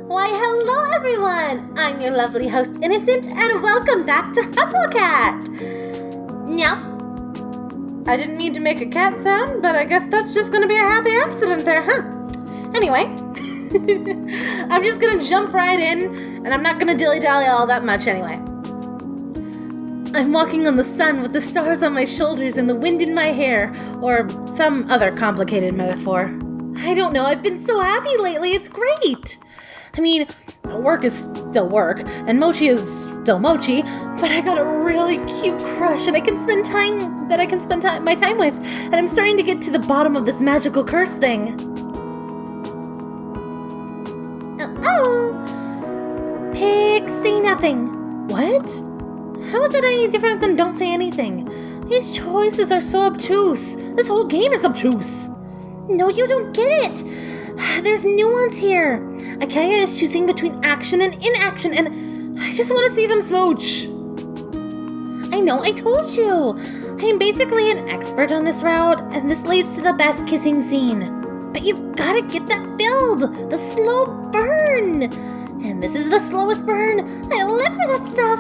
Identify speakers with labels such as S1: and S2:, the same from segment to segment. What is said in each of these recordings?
S1: Why, hello everyone! I'm your lovely host, Innocent, and welcome back to Hustle Cat! Meow. I didn't mean to make a cat sound, but I guess that's just gonna be a happy accident there, huh? Anyway, I'm just gonna jump right in, and I'm not gonna dilly-dally all that much anyway. I'm walking on the sun with the stars on my shoulders and the wind in my hair, or some other complicated metaphor. I don't know, I've been so happy lately, it's great! I mean, work is still work, and mochi is still mochi, but I got a really cute crush and I can spend my time with, and I'm starting to get to the bottom of this magical curse thing. Oh! Pick, say nothing. What? How is it any different than don't say anything? These choices are so obtuse. This whole game is obtuse. No, you don't get it. There's nuance here. Akaya is choosing between action and inaction, and I just want to see them smooch. I know, I told you. I am basically an expert on this route, and this leads to the best kissing scene. But you gotta get that build, the slow burn. And this is the slowest burn. I live for that stuff.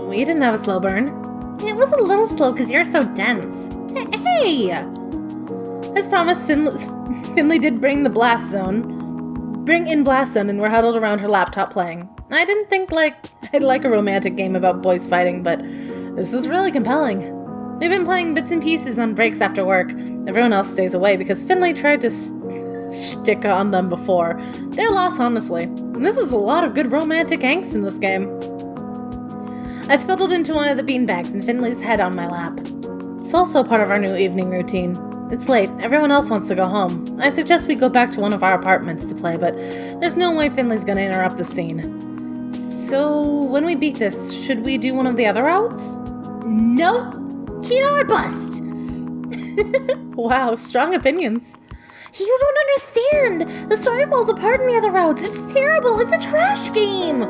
S1: We didn't have a slow burn. It was a little slow because you're so dense. Hey! As promised, Finley did bring in Blast Zone, and we're huddled around her laptop playing. I didn't think I'd like a romantic game about boys fighting, but this is really compelling. We've been playing bits and pieces on breaks after work. Everyone else stays away because Finley tried to stick on them before. They're lost, honestly. And this is a lot of good romantic angst in this game. I've settled into one of the beanbags and Finley's head on my lap. It's also part of our new evening routine. It's late. Everyone else wants to go home. I suggest we go back to one of our apartments to play, but there's no way Finley's gonna interrupt the scene. So, when we beat this, should we do one of the other routes? Nope! Cheat or bust! Wow, strong opinions. You don't understand! The story falls apart in the other routes. It's terrible! It's a trash game!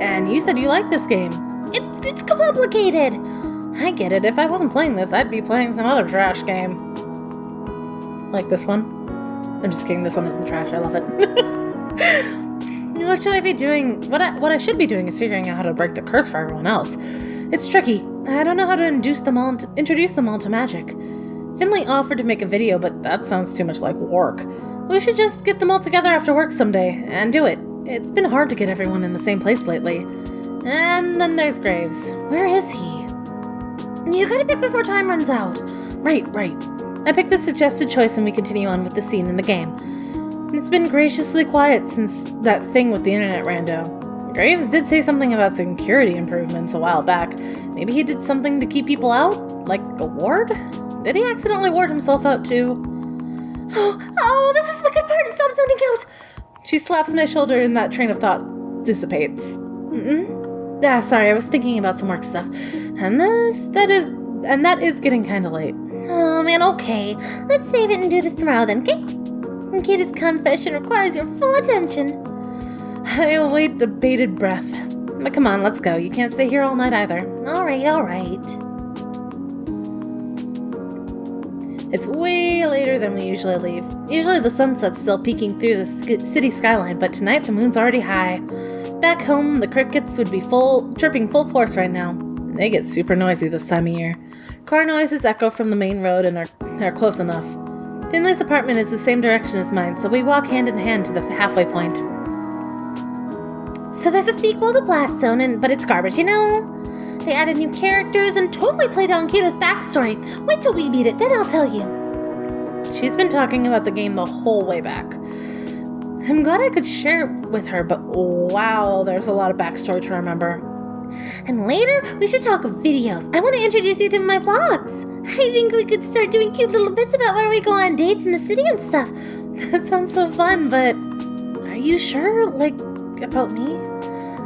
S1: And you said you like this game. It's complicated! I get it. If I wasn't playing this, I'd be playing some other trash game. Like this one. I'm just kidding, this one isn't trash, I love it. What should I be doing? What I should be doing is figuring out how to break the curse for everyone else. It's tricky. I don't know how to introduce them all to magic. Finley offered to make a video, but that sounds too much like work. We should just get them all together after work someday, and do it. It's been hard to get everyone in the same place lately. And then there's Graves. Where is he? You gotta pick before time runs out. Right. I picked the suggested choice and we continue on with the scene in the game. It's been graciously quiet since that thing with the internet rando. Graves did say something about security improvements a while back. Maybe he did something to keep people out? Like a ward? Did he accidentally ward himself out too? Oh, this is the good part! Stop zoning out! She slaps my shoulder and that train of thought dissipates. Sorry, I was thinking about some work stuff. And that is getting kinda late. Oh man, okay. Let's save it and do this tomorrow then, okay? Kitty's confession requires your full attention. I await the bated breath. But come on, let's go. You can't stay here all night either. Alright. It's way later than we usually leave. Usually the sunset's still peeking through the city skyline, but tonight the moon's already high. Back home, the crickets would be chirping full force right now. They get super noisy this time of year. Car noises echo from the main road and are close enough. Finley's apartment is the same direction as mine, so we walk hand in hand to the halfway point. So there's a sequel to Blast Zone, but it's garbage, you know? They added new characters and totally played down Kyoto's backstory. Wait till we beat it, then I'll tell you. She's been talking about the game the whole way back. I'm glad I could share it with her, but wow, there's a lot of backstory to remember. And later, we should talk of videos. I want to introduce you to my vlogs. I think we could start doing cute little bits about where we go on dates in the city and stuff. That sounds so fun, but are you sure, about me?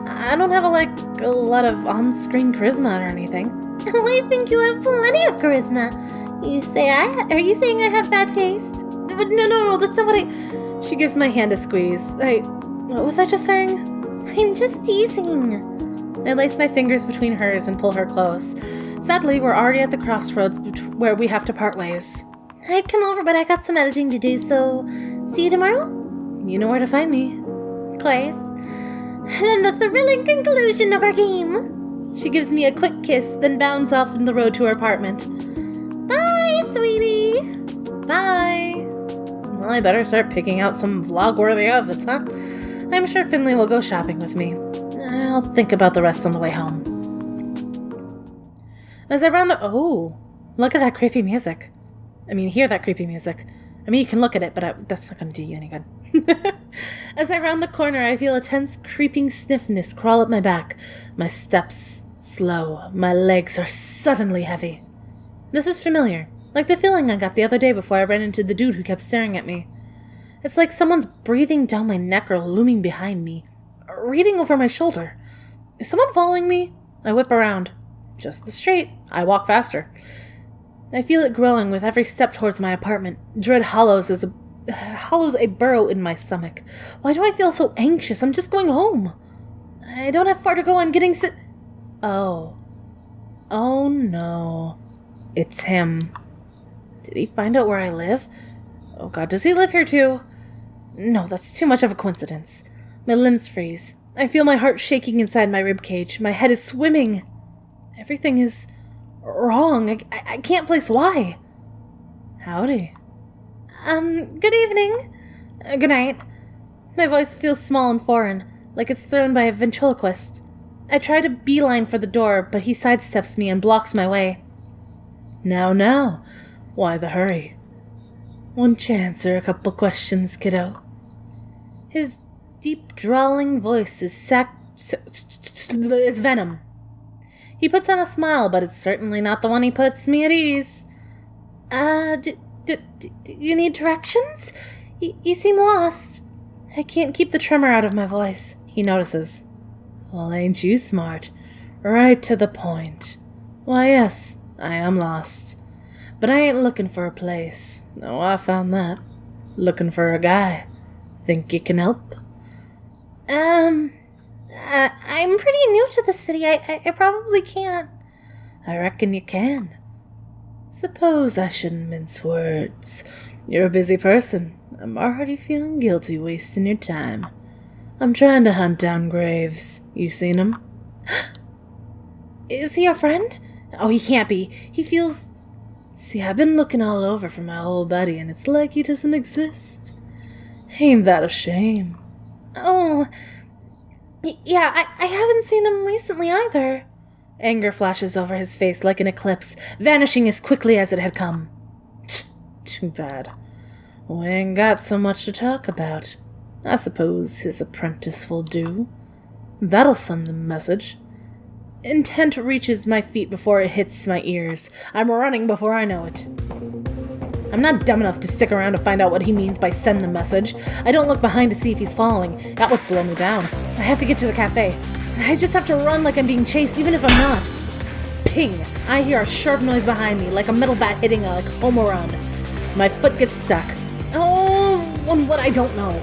S1: I don't have a lot of on-screen charisma or anything. I think you have plenty of charisma. Are you saying I have bad taste? No, that's not what She gives my hand a squeeze. What was I just saying? I'm just teasing. I lace my fingers between hers and pull her close. Sadly, we're already at the crossroads where we have to part ways. I'd come over, but I got some editing to do, so see you tomorrow? You know where to find me. Of course. And then the thrilling conclusion of our game. She gives me a quick kiss, then bounds off in the road to her apartment. Bye, sweetie. Bye. Well, I better start picking out some vlog-worthy outfits, huh? I'm sure Finley will go shopping with me. I'll think about the rest on the way home. As I round the... Oh, look at that creepy music. I mean, hear that creepy music. I mean, you can look at it, but that's not going to do you any good. As I round the corner, I feel a tense, creeping stiffness crawl up my back. My steps slow. My legs are suddenly heavy. This is familiar, like the feeling I got the other day before I ran into the dude who kept staring at me. It's like someone's breathing down my neck or looming behind me, or reading over my shoulder. Is someone following me? I whip around. Just the street. I walk faster. I feel it growing with every step towards my apartment. Dread hollows a burrow in my stomach. Why do I feel so anxious? I'm just going home. I don't have far to go. I'm getting Oh. Oh no. It's him. Did he find out where I live? Oh god, does he live here too? No, that's too much of a coincidence. My limbs freeze. I feel my heart shaking inside my ribcage. My head is swimming. Everything is wrong. I can't place why. Howdy. Good evening. Good night. My voice feels small and foreign, like it's thrown by a ventriloquist. I try to beeline for the door, but he sidesteps me and blocks my way. Now, why the hurry? Want to answer a couple questions, kiddo? His deep, drawling voice is venom. He puts on a smile, but it's certainly not the one he puts me at ease. Do you need directions? You seem lost. I can't keep the tremor out of my voice. He notices. Well, ain't you smart? Right to the point. Why, yes, I am lost. But I ain't looking for a place. No, I found that. Looking for a guy. Think you can help? I'm pretty new to the city. I probably can't. I reckon you can. Suppose I shouldn't mince words. You're a busy person. I'm already feeling guilty wasting your time. I'm trying to hunt down Graves. You seen him? Is he a friend? Oh, he can't be. He feels... See, I've been looking all over for my old buddy, and it's like he doesn't exist. Ain't that a shame? Oh... Yeah, I haven't seen him recently either. Anger flashes over his face like an eclipse, vanishing as quickly as it had come. Too bad. We ain't got so much to talk about. I suppose his apprentice will do. That'll send the message. Intent reaches my feet before it hits my ears. I'm running before I know it. I'm not dumb enough to stick around to find out what he means by send the message. I don't look behind to see if he's following. That would slow me down. I have to get to the cafe. I just have to run like I'm being chased, even if I'm not. Ping! I hear a sharp noise behind me, like a metal bat hitting a home run. My foot gets stuck. Oh, on what I don't know.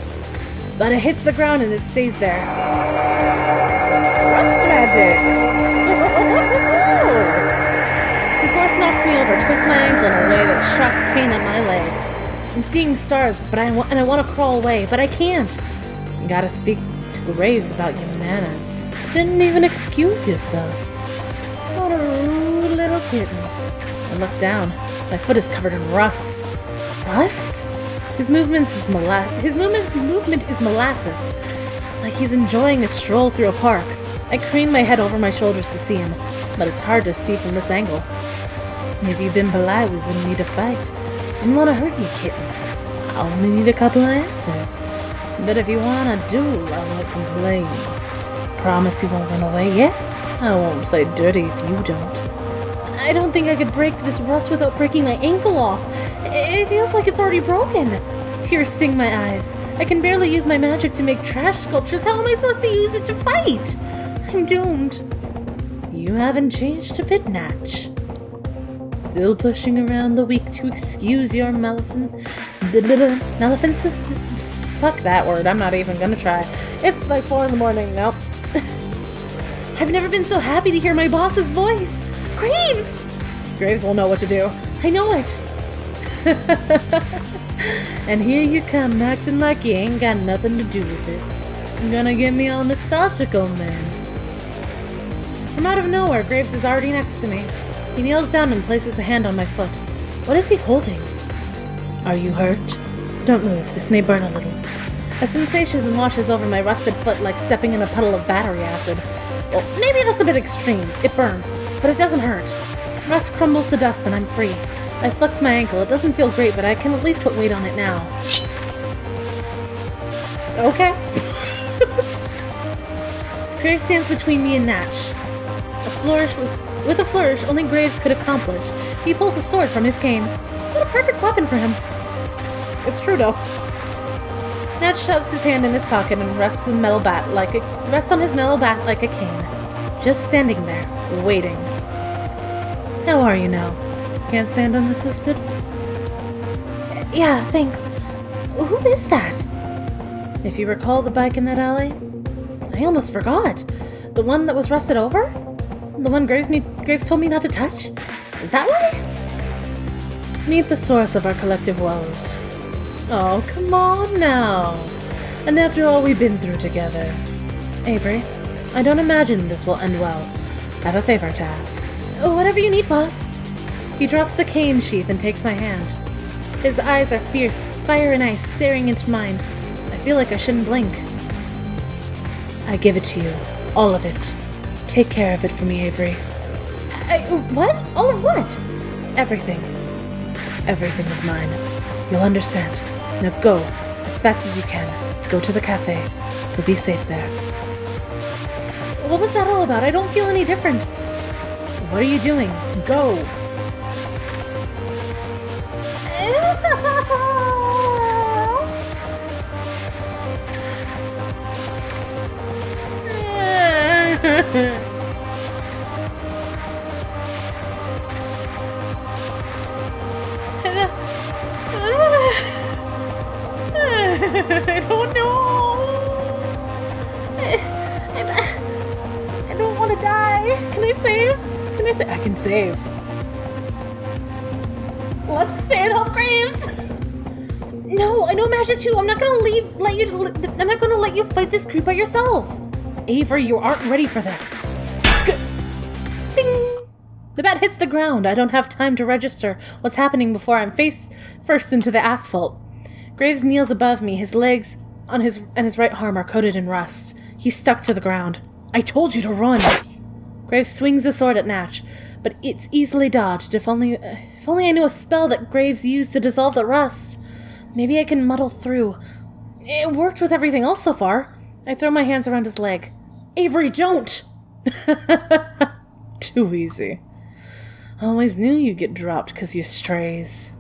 S1: But it hits the ground and it stays there. Rust magic! The force knocks me over, twists my ankle in a way that shocks pain up my leg. I'm seeing stars, but I want to crawl away, but I can't. You gotta speak to Graves about your manners. Didn't even excuse yourself. What a rude little kitten. I look down. My foot is covered in rust. Rust? His movement is molasses, like he's enjoying a stroll through a park. I crane my head over my shoulders to see him, but it's hard to see from this angle. If you'd been polite, we wouldn't need to fight. Didn't want to hurt you, kitten. I only need a couple of answers. But if you want a duel, I won't complain. Promise you won't run away yet? I won't play dirty if you don't. I don't think I could break this rust without breaking my ankle off. It feels like it's already broken. Tears sting my eyes. I can barely use my magic to make trash sculptures. How am I supposed to use it to fight? I'm doomed. You haven't changed a bit, Natch. Still pushing around the weak to excuse your maleficence. Fuck that word. I'm not even gonna try. It's like 4 a.m. Nope. I've never been so happy to hear my boss's voice. Graves! Graves will know what to do. I know it. And here you come acting like you ain't got nothing to do with it. Gonna get me all nostalgical, man. From out of nowhere, Graves is already next to me. He kneels down and places a hand on my foot. What is he holding? Are you hurt? Don't move, this may burn a little. A sensation washes over my rusted foot like stepping in a puddle of battery acid. Well, maybe that's a bit extreme. It burns, but it doesn't hurt. Rust crumbles to dust and I'm free. I flex my ankle. It doesn't feel great, but I can at least put weight on it now. Okay. Graves stands between me and Natch. With a flourish only Graves could accomplish. He pulls a sword from his cane. What a perfect weapon for him. It's true, though. Natch shoves his hand in his pocket and rests on his metal bat like a cane. Just standing there, waiting. How are you now? Can't stand unassisted? Yeah, thanks. Who is that? If you recall the bike in that alley? I almost forgot. The one that was rusted over? The one Graves told me not to touch? Is that why? Meet the source of our collective woes. Oh, come on now. And after all we've been through together. Avery, I don't imagine this will end well. I have a favor to ask. Whatever you need, boss. He drops the cane sheath and takes my hand. His eyes are fierce, fire and ice staring into mine. I feel like I shouldn't blink. I give it to you. All of it. Take care of it for me, Avery. What? All of what? Everything. Everything is mine. You'll understand. Now go, as fast as you can. Go to the cafe. You'll be safe there. What was that all about? I don't feel any different. What are you doing? Go! I don't know. I don't want to die. Can I save? I can save. Let's stand off Graves. No, I know magic too. I'm not gonna let you fight this creep by yourself. Avery, you aren't ready for this. Ding! The bat hits the ground. I don't have time to register what's happening before I'm face first into the asphalt. Graves kneels above me. His legs and his right arm are coated in rust. He's stuck to the ground. I told you to run. Graves swings the sword at Natch, but it's easily dodged. If only I knew a spell that Graves used to dissolve the rust. Maybe I can muddle through. It worked with everything else so far. I throw my hands around his leg. Avery, don't! Too easy. Always knew you'd get dropped because you strays.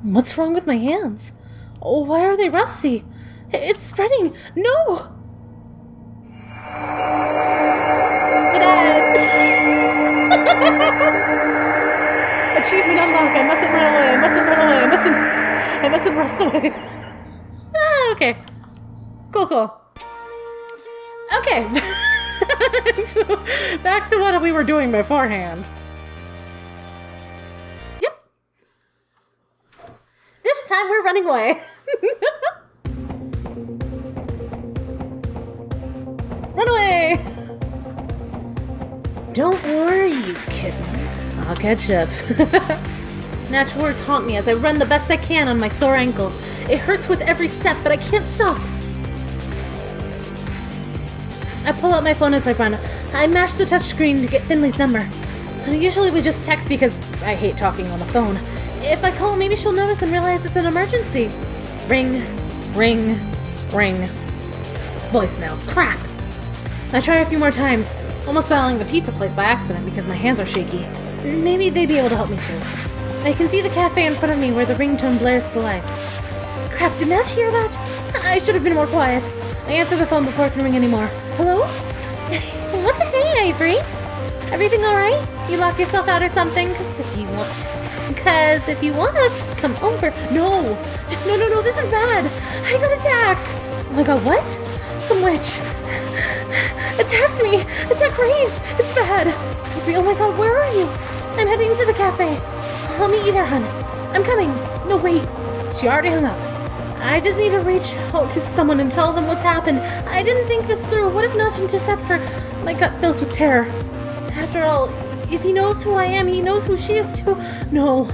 S1: What's wrong with my hands? Why are they rusty? It's spreading! No! My dad! Achievement unlocked. I mustn't run away. I mustn't rust away. Okay. Cool. Okay. Back to what we were doing beforehand. Yep. This time we're running away. Run away! Don't worry, you kitten. I'll catch up. Natural words haunt me as I run the best I can on my sore ankle. It hurts with every step, but I can't stop. I pull out my phone as I run. I mash the touchscreen to get Finley's number. Usually we just text because I hate talking on the phone. If I call, maybe she'll notice and realize it's an emergency. Ring. Voicemail. Crap! I try a few more times, almost dialing the pizza place by accident because my hands are shaky. Maybe they'd be able to help me too. I can see the cafe in front of me where the ringtone blares to life. Crap, did Natch hear that? I should have been more quiet. I answer the phone before it can ring anymore. Hello? What the hey, Avery? Everything alright? You lock yourself out or something? Because if you want to come over... No, this is bad. I got attacked. Oh my god, what? Some witch. Attacked me. Attacked Graves. It's bad. Avery, oh my god, where are you? I'm heading to the cafe. I'll meet you there, hun. I'm coming. No, wait. She already hung up. I just need to reach out to someone and tell them what's happened. I didn't think this through. What if Nudge intercepts her? My gut fills with terror. After all, if he knows who I am, he knows who she is too. No.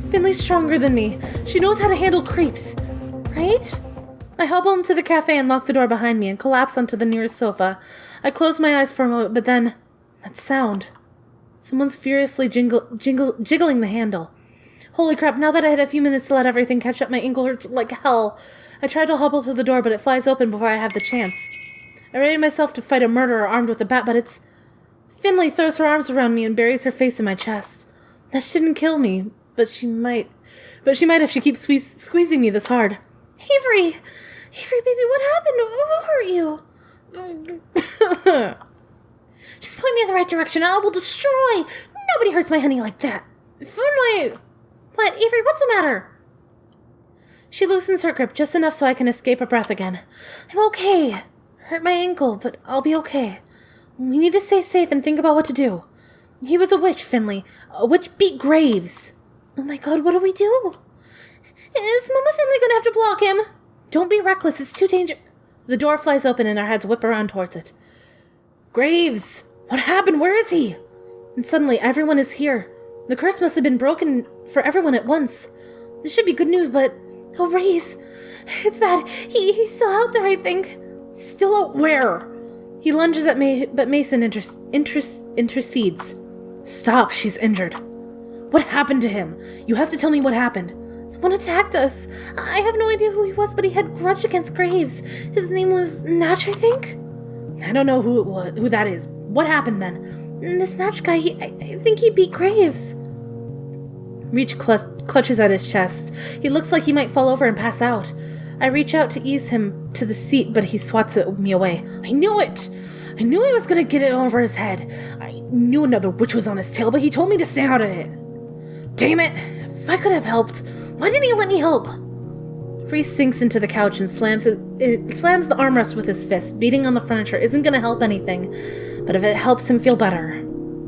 S1: Finley's stronger than me. She knows how to handle creeps. Right? I hobble into the cafe and lock the door behind me and collapse onto the nearest sofa. I close my eyes for a moment, but then... that sound. Someone's furiously jiggling the handle. Holy crap, now that I had a few minutes to let everything catch up, my ankle hurts like hell. I try to hobble to the door, but it flies open before I have the chance. I ready myself to fight a murderer armed with a bat, but it's... Finley throws her arms around me and buries her face in my chest. That didn't kill me, but she might if she keeps squeezing me this hard. Avery, baby, what happened? Who hurt you? Just point me in the right direction. I will destroy. Nobody hurts my honey like that. Finley! What, Avery? What's the matter? She loosens her grip just enough so I can escape a breath again. I'm okay. Hurt my ankle, but I'll be okay. We need to stay safe and think about what to do. He was a witch, Finley. A witch beat Graves. Oh my god, what do we do? Is Mama Finley gonna have to block him? Don't be reckless, it's too dangerous. The door flies open and our heads whip around towards it. Graves! What happened? Where is he? And suddenly everyone is here. The curse must have been broken for everyone at once. This should be good news, but... Oh, Reese! It's bad. He's still out there, I think. Still out where? He lunges at me, but Mason intercedes. Stop, she's injured. What happened to him? You have to tell me what happened. Someone attacked us. I have no idea who he was, but he had grudge against Graves. His name was Natch, I think? I don't know who that is. What happened then? This Natch guy, I think he beat Graves. Reach clutches at his chest. He looks like he might fall over and pass out. I reach out to ease him to the seat, but he swats me away. I knew it! I knew he was going to get it over his head. I knew another witch was on his tail, but he told me to stay out of it. Damn it! If I could have helped, why didn't he let me help? Reese sinks into the couch and slams the armrest with his fist. Beating on the furniture isn't going to help anything, but if it helps him feel better.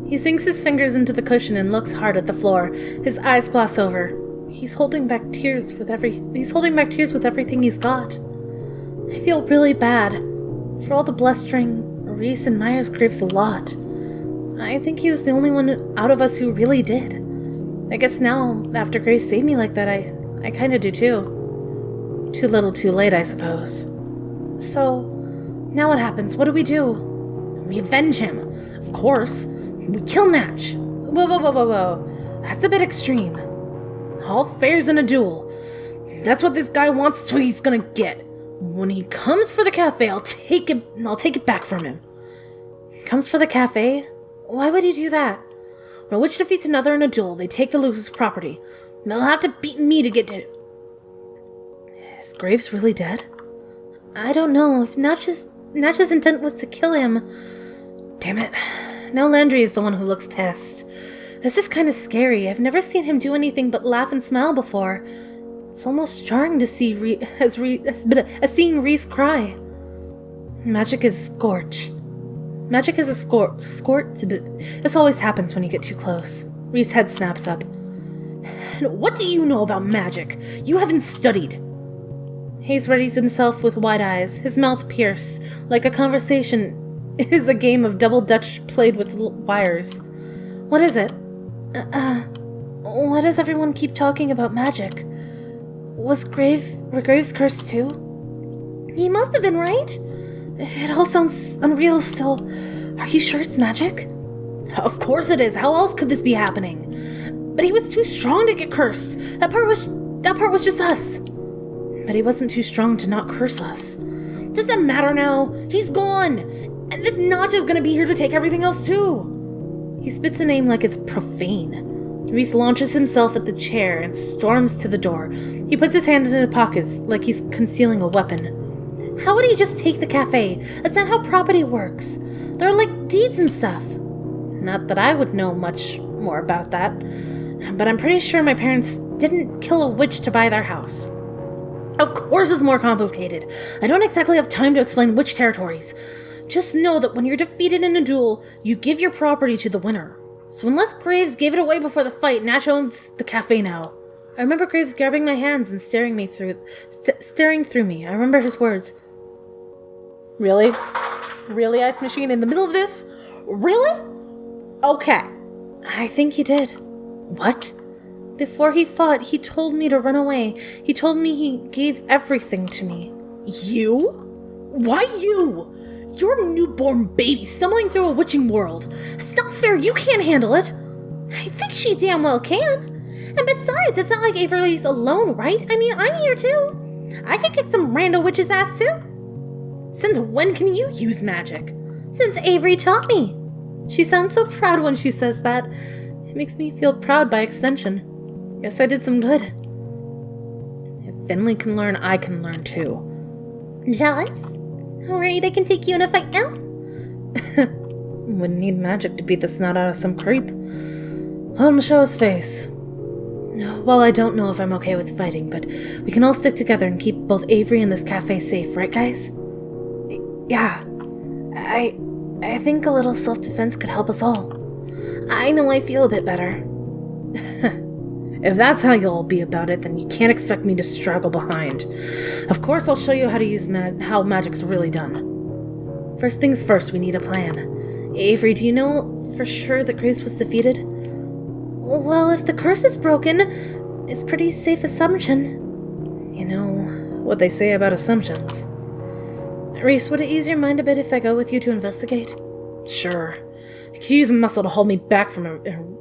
S1: He sinks his fingers into the cushion and looks hard at the floor. His eyes gloss over. He's holding back tears with everything he's got. I feel really bad. For all the blustering, Reese and Myers Graves a lot. I think he was the only one out of us who really did. I guess now, after Grace saved me like that, I kinda do too. Too little too late, I suppose. So, now what happens? What do? We avenge him. Of course. We kill Natch. Whoa. That's a bit extreme. All fair's in a duel. That's what this guy wants, that's what he's gonna get. When he comes for the cafe, I'll take it back from him. Comes for the cafe? Why would he do that? When a witch defeats another in a duel, they take the loser's property. They'll have to beat me to get to... Is Graves really dead? I don't know. If Natch's intent was to kill him... Damn it. Now Landry is the one who looks pissed. This is kind of scary. I've never seen him do anything but laugh and smile before. It's almost jarring to see seeing Reese cry. Magic is scorch. Magic is a scorch. This always happens when you get too close. Reese's head snaps up. What do you know about magic? You haven't studied. Hayes readies himself with wide eyes, his mouth pierced, like a conversation is a game of double dutch played with wires. What is it? Why does everyone keep talking about magic? Were Graves cursed too? He must have been, right? It all sounds unreal still. Are you sure it's magic? Of course it is. How else could this be happening? But he was too strong to get cursed. That part was just us. But he wasn't too strong to not curse us. Does that matter now? He's gone. And this Notch is gonna be here to take everything else too. He spits a name like it's profane. Reese launches himself at the chair and storms to the door. He puts his hand in his pockets like he's concealing a weapon. How would he just take the cafe? That's not how property works. There are like deeds and stuff. Not that I would know much more about that, but I'm pretty sure my parents didn't kill a witch to buy their house. Of course it's more complicated. I don't exactly have time to explain which territories. Just know that when you're defeated in a duel, you give your property to the winner. So unless Graves gave it away before the fight, Natch owns the cafe now. I remember Graves grabbing my hands and staring through me. I remember his words. Really? Really, Ice Machine, in the middle of this? Really? Okay. I think he did. What? Before he fought, he told me to run away. He told me he gave everything to me. You? Why you? You're a newborn baby stumbling through a witching world. It's not fair. You can't handle it. I think she damn well can. And besides, it's not like Avery's alone, right? I mean, I'm here too. I can kick some rando witch's ass too. Since when can you use magic? Since Avery taught me. She sounds so proud when she says that. It makes me feel proud by extension. Guess I did some good. If Finley can learn, I can learn too. Jealous? Alright, I can take you in a fight now. Wouldn't need magic to beat the snot out of some creep. Let him show his face. Well, I don't know if I'm okay with fighting, but we can all stick together and keep both Avery and this cafe safe, right guys? Yeah. I think a little self-defense could help us all. I know I feel a bit better. If that's how you'll be about it, then you can't expect me to straggle behind. Of course I'll show you how to use how magic's really done. First things first, we need a plan. Avery, do you know for sure that Graves was defeated? Well, if the curse is broken, it's pretty safe assumption. You know what they say about assumptions. Reese, would it ease your mind a bit if I go with you to investigate? Sure. I could use muscle to hold me back from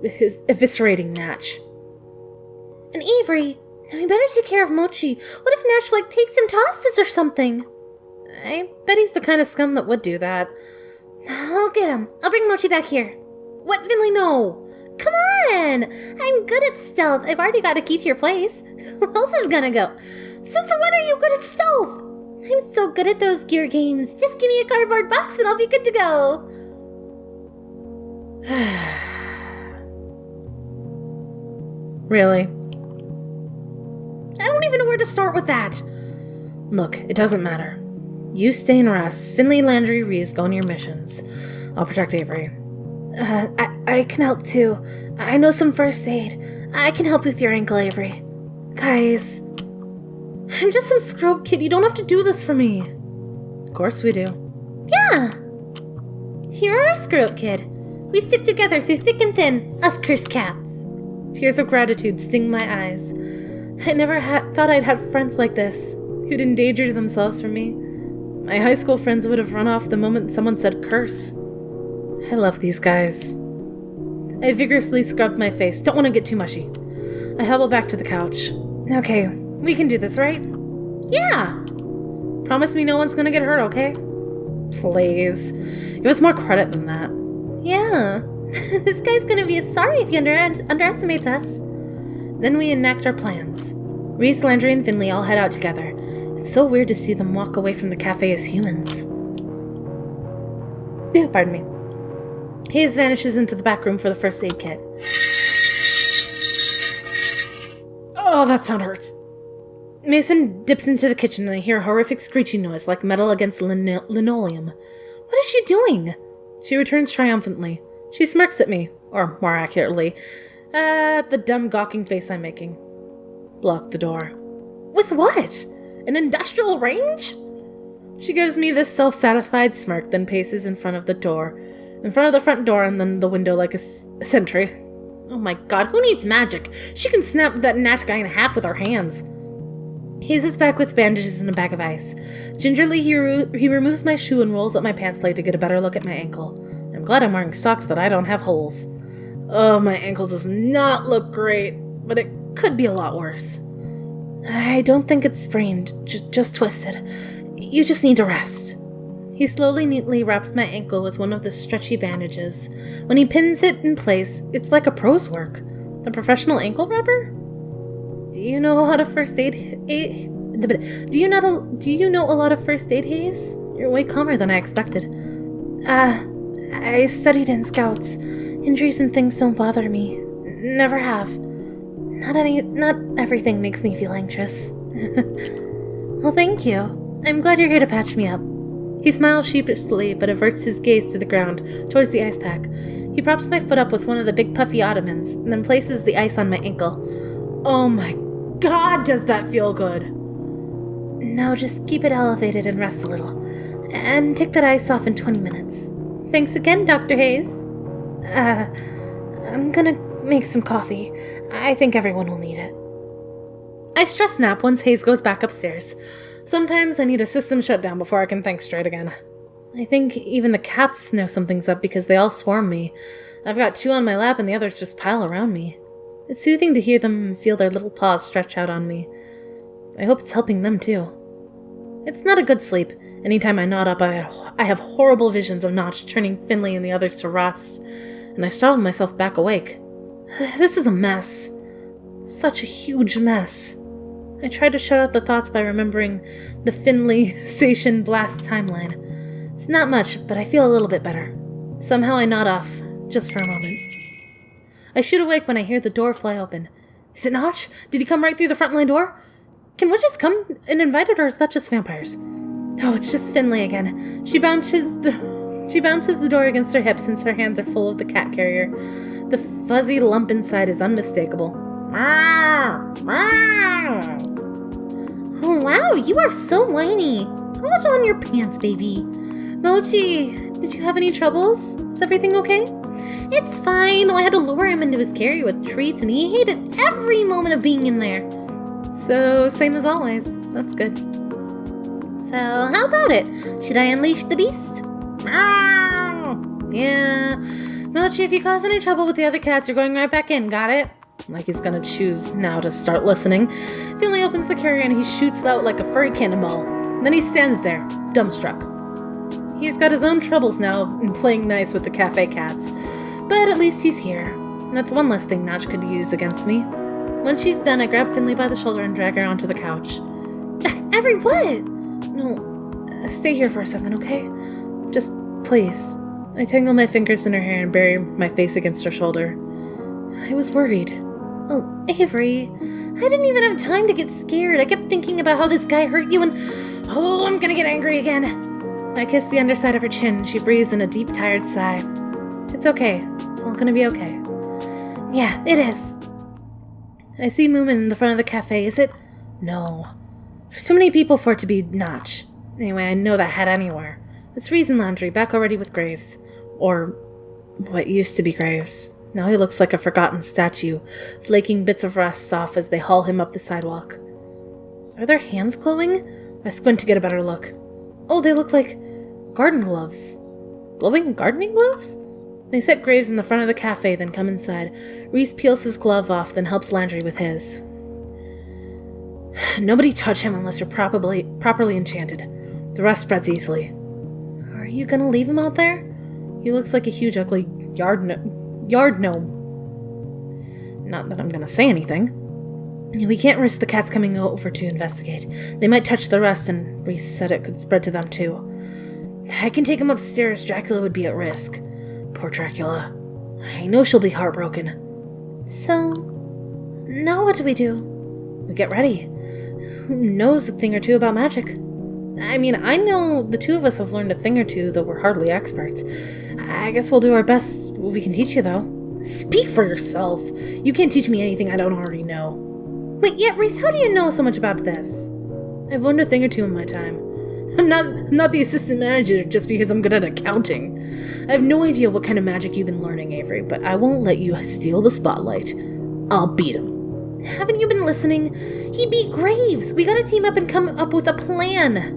S1: his eviscerating Natch. And Avery, we better take care of Mochi. What if Natch, takes him to hospice or something? I bet he's the kind of scum that would do that. I'll get him. I'll bring Mochi back here. What, Finley? No. Come on! I'm good at stealth. I've already got a key to your place. Who else is gonna go? Since when are you good at stealth? I'm so good at those gear games. Just give me a cardboard box and I'll be good to go. Really? I don't even know where to start with that. Look, it doesn't matter. You stay and rest. Finley, Landry, Reese, go on your missions. I'll protect Avery. I can help too. I know some first aid. I can help with your ankle, Avery. Guys, I'm just some scrub kid. You don't have to do this for me. Of course we do. Yeah. You're our scrub kid. We stick together through thick and thin, us cursed cats. Tears of gratitude sting my eyes. I never thought I'd have friends like this, who'd endanger themselves for me. My high school friends would have run off the moment someone said curse. I love these guys. I vigorously scrubbed my face. Don't want to get too mushy. I hobble back to the couch. Okay, we can do this, right? Yeah. Promise me no one's gonna get hurt, okay? Please. Give us more credit than that. Yeah. This guy's gonna be sorry if he underestimates us. Then we enact our plans. Reese, Landry, and Finley all head out together. It's so weird to see them walk away from the cafe as humans. Pardon me. Hayes vanishes into the back room for the first aid kit. Oh, that sound hurts. Mason dips into the kitchen and I hear a horrific screeching noise like metal against linoleum. What is she doing? She returns triumphantly. She smirks at me, or more accurately, at the dumb gawking face I'm making. Block the door. With what? An industrial range? She gives me this self-satisfied smirk, then paces in front of the front door, and then the window like a sentry. Oh my god, who needs magic? She can snap that Natch guy in half with her hands. Hayes is back with bandages and a bag of ice. Gingerly, he removes my shoe and rolls up my pants leg to get a better look at my ankle. I'm glad I'm wearing socks that I don't have holes. Oh, my ankle does not look great, but it could be a lot worse. I don't think it's sprained, just twisted. You just need to rest. He slowly, neatly wraps my ankle with one of the stretchy bandages. When he pins it in place, it's like a pro's work. A professional ankle wrapper? Do you know a lot of first aid? Do you know a lot of first aid, Hayes? You're way calmer than I expected. I studied in Scouts. Injuries and things don't bother me. Never have. Not everything makes me feel anxious. Well, thank you. I'm glad you're here to patch me up. He smiles sheepishly, but averts his gaze to the ground, towards the ice pack. He props my foot up with one of the big puffy ottomans, and then places the ice on my ankle. Oh my god, does that feel good! No, just keep it elevated and rest a little. And take that ice off in 20 minutes. Thanks again, Dr. Hayes. I'm gonna make some coffee. I think everyone will need it. I stress nap once Hayes goes back upstairs. Sometimes I need a system shutdown before I can think straight again. I think even the cats know something's up because they all swarm me. I've got 2 on my lap and the others just pile around me. It's soothing to hear them feel their little paws stretch out on me. I hope it's helping them too. It's not a good sleep. Anytime I nod up, I have horrible visions of Notch turning Finley and the others to rust, and I startle myself back awake. This is a mess. Such a huge mess. I try to shut out the thoughts by remembering the Finley station blast timeline. It's not much, but I feel a little bit better. Somehow I nod off, just for a moment. I shoot awake when I hear the door fly open. Is it Notch? Did he come right through the front line door? Can witches come and invite it, or is that just vampires? Oh, it's just Finley again. She bounces the door against her hips since her hands are full of the cat carrier. The fuzzy lump inside is unmistakable. Oh wow, you are so whiny. How much on your pants, baby? Mochi, did you have any troubles? Is everything okay? It's fine, though I had to lure him into his carrier with treats and he hated every moment of being in there. So, same as always. That's good. So, how about it? Should I unleash the beast? Yeah. Mochi, if you cause any trouble with the other cats, you're going right back in, got it? Like he's gonna choose now to start listening. Finley opens the carrier and he shoots out like a furry cannonball. Then he stands there, dumbstruck. He's got his own troubles now in playing nice with the cafe cats. But at least he's here. That's one less thing Notch could use against me. When she's done, I grab Finley by the shoulder and drag her onto the couch. Every what? No, stay here for a second, okay? Just, please. I tangle my fingers in her hair and bury my face against her shoulder. I was worried. Oh, Avery. I didn't even have time to get scared. I kept thinking about how this guy hurt you and... Oh, I'm gonna get angry again. I kiss the underside of her chin. She breathes in a deep, tired sigh. It's okay. It's all gonna be okay. Yeah, it is. I see Moomin in the front of the cafe. Is it? No. There's too many people for it to be Notch. Anyway, I know that hat anywhere. It's Reason Laundry, back already with Graves. Or what used to be Graves. Now he looks like a forgotten statue, flaking bits of rust off as they haul him up the sidewalk. Are their hands glowing? I squint to get a better look. Oh, they look like garden gloves. Glowing gardening gloves? They set Graves in the front of the cafe, then come inside. Reese peels his glove off, then helps Landry with his. Nobody touch him unless you're properly enchanted. The rust spreads easily. Are you gonna leave him out there? He looks like a huge, ugly yard gnome. Not that I'm gonna say anything. We can't risk the cats coming over to investigate. They might touch the rust, and Reese said it could spread to them too. I can take him upstairs. Dracula would be at risk. Poor Dracula. I know she'll be heartbroken. So, now what do? We get ready. Who knows a thing or two about magic? I mean, I know the two of us have learned a thing or two, though we're hardly experts. I guess we'll do our best. We can teach you, though. Speak for yourself. You can't teach me anything I don't already know. Wait, yeah, Reese, how do you know so much about this? I've learned a thing or two in my time. I'm not the assistant manager just because I'm good at accounting. I have no idea what kind of magic you've been learning, Avery, but I won't let you steal the spotlight. I'll beat him. Haven't you been listening? He beat Graves. We gotta team up and come up with a plan.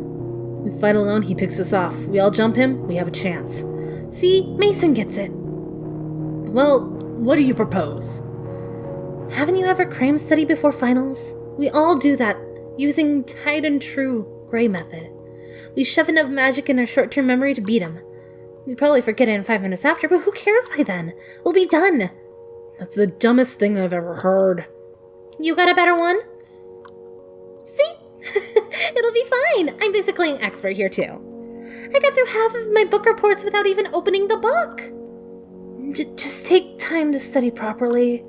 S1: We fight alone, he picks us off. We all jump him, we have a chance. See, Mason gets it. Well, what do you propose? Haven't you ever cram studied before finals? We all do that, using tried and true Gray method. We shove enough magic in our short-term memory to beat him. We'd probably forget it in 5 minutes after, but who cares by then? We'll be done. That's the dumbest thing I've ever heard. You got a better one? See? It'll be fine. I'm basically an expert here, too. I got through half of my book reports without even opening the book. Just take time to study properly.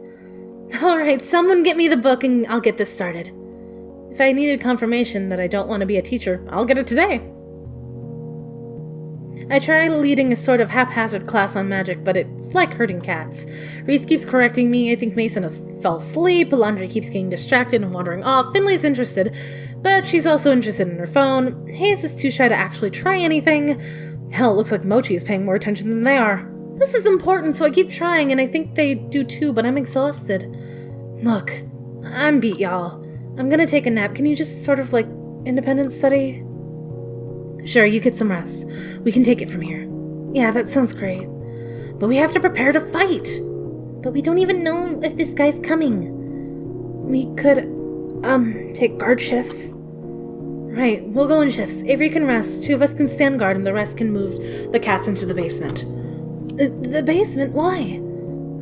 S1: Alright, someone get me the book and I'll get this started. If I needed confirmation that I don't want to be a teacher, I'll get it today. I try leading a sort of haphazard class on magic, but it's like herding cats. Reese keeps correcting me, I think Mason has fell asleep, Laundry keeps getting distracted and wandering off, Finley's interested, but she's also interested in her phone, Hayes is too shy to actually try anything. Hell, it looks like Mochi is paying more attention than they are. This is important, so I keep trying, and I think they do too, but I'm exhausted. Look, I'm beat, y'all. I'm gonna take a nap. Can you just sort of, like, independent study? Sure, you get some rest. We can take it from here. Yeah, that sounds great. But we have to prepare to fight. But we don't even know if this guy's coming. We could, take guard shifts. Right, we'll go in shifts. Avery can rest, 2 of us can stand guard, and the rest can move the cats into the basement. The basement? Why?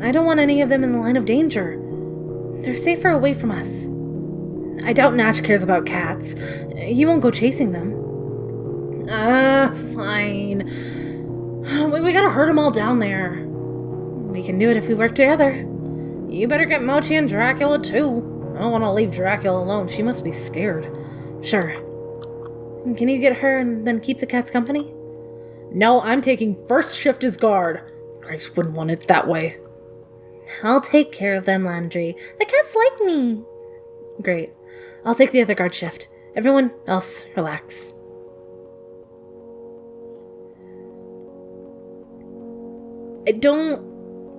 S1: I don't want any of them in the line of danger. They're safer away from us. I doubt Natch cares about cats. He won't go chasing them. Fine. We gotta herd them all down there. We can do it if we work together. You better get Mochi and Dracula too. I don't want to leave Dracula alone. She must be scared. Sure. Can you get her and then keep the cats company? No, I'm taking first shift as guard. Graves wouldn't want it that way. I'll take care of them, Landry. The cats like me. Great. I'll take the other guard shift. Everyone else, relax. I don't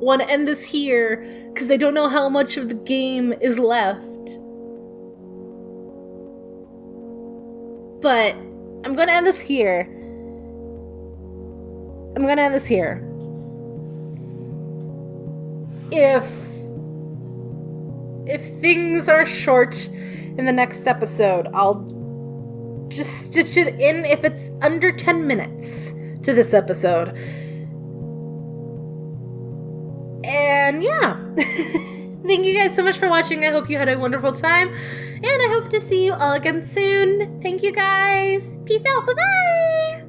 S1: want to end this here, because I don't know how much of the game is left. But I'm going to end this here. If things are short in the next episode, I'll just stitch it in if it's under 10 minutes to this episode. And yeah, thank you guys so much for watching. I hope you had a wonderful time, and I hope to see you all again soon. Thank you guys. Peace out. Bye-bye.